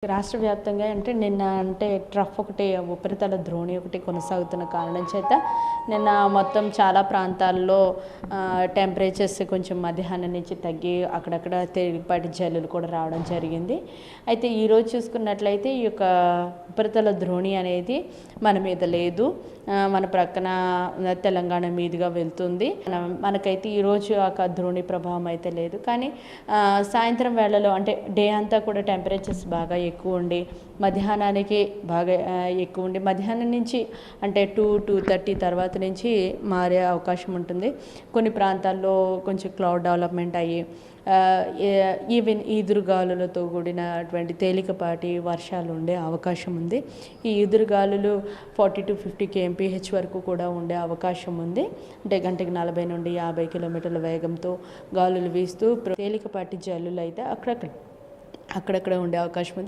రాష్ట్ర వ్యాప్తంగా నిన్న ట్రఫ్ ఒకటి ఉపరితల ద్రోణి ఒకటి కొనసాగుతున్న కారణం చేత నిన్న మొత్తం చాలా ప్రాంతాల్లో టెంపరేచర్స్ కొంచెం మధ్యాహ్నం నుంచి తగ్గి అక్కడక్కడ తేలికపాటి జల్లులు కూడా రావడం జరిగింది. అయితే ఈరోజు చూసుకున్నట్లయితే ఈ యొక్క ఉపరితల ద్రోణి అనేది మన మీద లేదు, మన ప్రక్కన తెలంగాణ మీదుగా వెళ్తుంది. మనకైతే ఈరోజు ఆ ద్రోణి ప్రభావం అయితే లేదు. కానీ సాయంత్రం వేళలో డే అంతా కూడా టెంపరేచర్స్ బాగా ఎక్కువ ఉండి మధ్యాహ్నానికి బాగా ఎక్కువ ఉండి మధ్యాహ్నం నుంచి 2-2:30 తర్వాత నుంచి మారే అవకాశం ఉంటుంది. కొన్ని ప్రాంతాల్లో కొంచెం క్లౌడ్ డెవలప్మెంట్ అయ్యి ఈవెన్ ఈదురుగాలులతో కూడినటువంటి తేలికపాటి వర్షాలు ఉండే అవకాశం ఉంది. ఈ ఈదురుగాలులు 40-50 kmph వరకు కూడా ఉండే అవకాశం ఉంది. గంటకి 40 నుండి 50 కిలోమీటర్ల వేగంతో గాలులు వీస్తూ తేలికపాటి జల్లులు అయితే అక్కడక్కడ ఉండే అవకాశం ఉంది.